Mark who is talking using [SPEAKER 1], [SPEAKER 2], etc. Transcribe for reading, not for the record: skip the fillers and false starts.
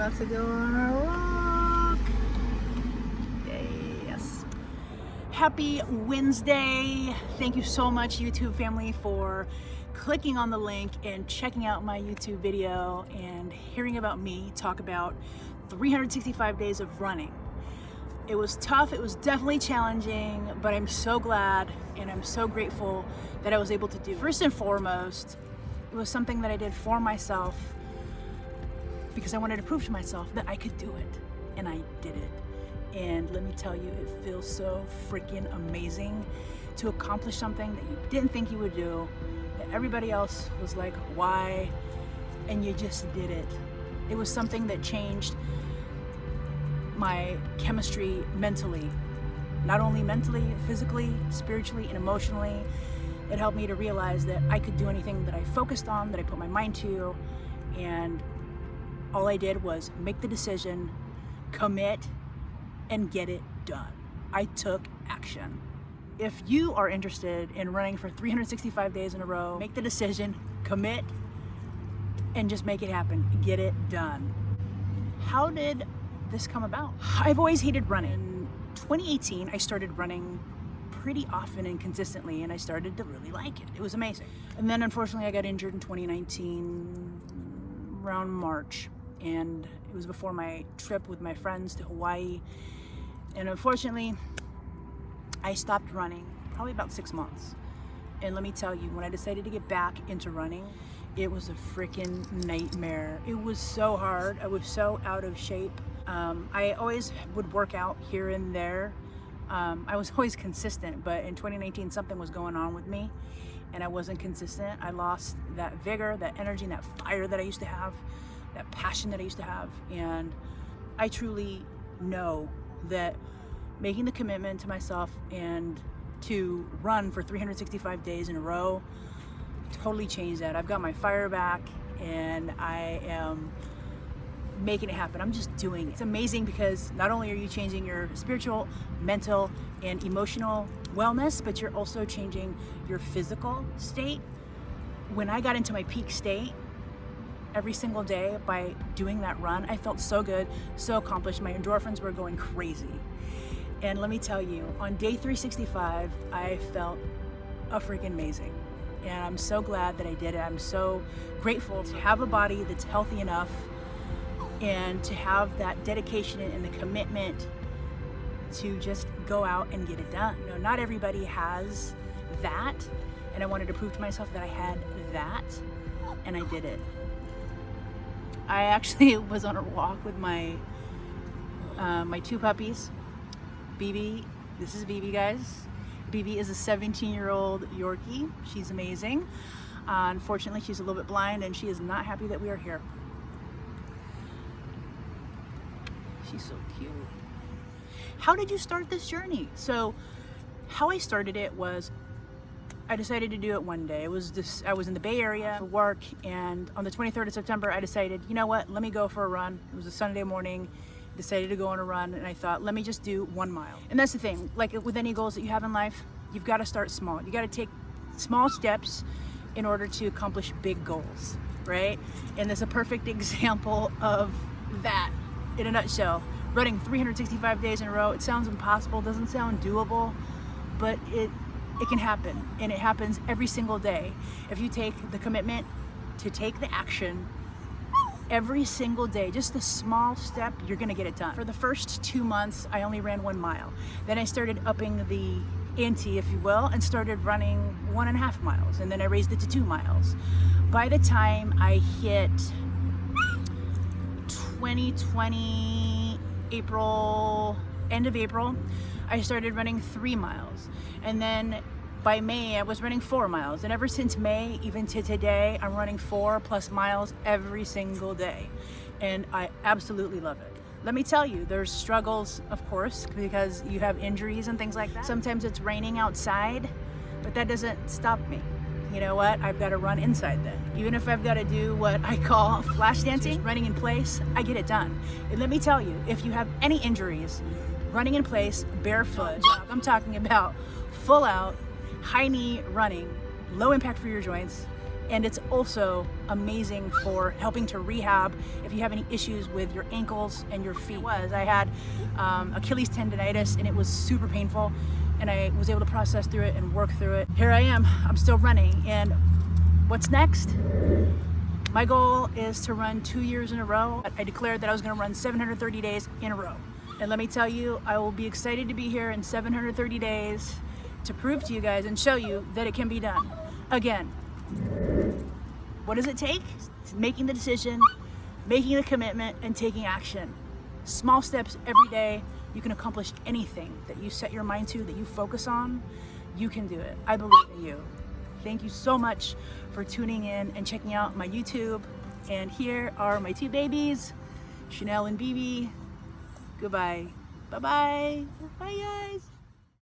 [SPEAKER 1] about to go on a walk. Yes. Happy Wednesday. Thank you so much, YouTube family, for clicking on the link and checking out my YouTube video and hearing about me talk about 365 days of running. It was tough, it was definitely challenging, but I'm so glad and I'm so grateful that I was able to do. First and foremost, it was something that I did for myself because I wanted to prove to myself that I could do it, and I did it. And let me tell you, it feels so freaking amazing to accomplish something that you didn't think you would do, that everybody else was like, why? And you just did it. It was something that changed my chemistry mentally, not only mentally, physically, spiritually, and emotionally. It helped me to realize that I could do anything that I focused on, that I put my mind to, and all I did was make the decision, commit, and get it done. I took action. If you are interested in running for 365 days in a row, make the decision, commit, and just make it happen. Get it done. How did this come about? I've always hated running. In 2018, I started running pretty often and consistently, and I started to really like it. It was amazing. And then unfortunately I got injured in 2019 around March, and it was before my trip with my friends to Hawaii. And unfortunately, I stopped running probably about 6 months. And let me tell you, when I decided to get back into running, it was a freaking nightmare. It was so hard. I was so out of shape. I always would work out here and there. I was always consistent, but in 2019, something was going on with me and I wasn't consistent. I lost that vigor, that energy, and that fire that I used to have, that passion that I used to have. And I truly know that making the commitment to myself and to run for 365 days in a row totally changed that. I've got my fire back and I am making it happen. I'm just doing it. It's amazing because not only are you changing your spiritual, mental, and emotional wellness, but you're also changing your physical state. When I got into my peak state every single day by doing that run, I felt so good, so accomplished. My endorphins were going crazy. And let me tell you, on day 365, I felt freaking amazing. And I'm so glad that I did it. I'm so grateful to have a body that's healthy enough and to have that dedication and the commitment to just go out and get it done. You know, not everybody has that, and I wanted to prove to myself that I had that, and I did it. I actually was on a walk with my my two puppies. BB, this is BB, guys. BB is a 17-year-old Yorkie. She's amazing. Unfortunately, she's a little bit blind, and she is not happy that we are here. She's so cute. How did you start this journey? So how I started it was I decided to do it one day. I was in the Bay Area for work, and on the 23rd of September I decided, you know what, let me go for a run. It was a Sunday morning. Decided to go on a run, and I thought, let me just do 1 mile. And that's the thing, like with any goals that you have in life, you've got to start small. You got to take small steps in order to accomplish big goals, right? And there's a perfect example of that in a nutshell. Running 365 days in a row, it sounds impossible, doesn't sound doable, but it can happen, and it happens every single day. If you take the commitment to take the action every single day, just a small step, you're gonna get it done. For the first 2 months, I only ran 1 mile. Then I started upping the ante, if you will, and started running 1.5 miles, and then I raised it to 2 miles. By the time I hit 2020, April, end of April, I started running 3 miles. And then by May, I was running 4 miles. And ever since May, even to today, I'm running 4+ miles every single day. And I absolutely love it. Let me tell you, there's struggles, of course, because you have injuries and things like that. Sometimes it's raining outside, but that doesn't stop me. You know what? I've got to run inside then. Even if I've got to do what I call flash dancing, running in place, I get it done. And let me tell you, if you have any injuries, running in place, barefoot, I'm talking about full out, high knee running, low impact for your joints, And it's also amazing for helping to rehab if you have any issues with your ankles and your feet. I had Achilles tendonitis, and it was super painful, and I was able to process through it and work through it. Here I am, I'm still running, and what's next? My goal is to run 2 years in a row. I declared that I was gonna run 730 days in a row. And let me tell you, I will be excited to be here in 730 days to prove to you guys and show you that it can be done. Again, what does it take? It's making the decision, making the commitment, and taking action. Small steps every day. You can accomplish anything that you set your mind to, that you focus on. You can do it. I believe in you. Thank you so much for tuning in and checking out my YouTube. And here are my two babies, Chanel and BB. Goodbye. Bye-bye. Bye, guys.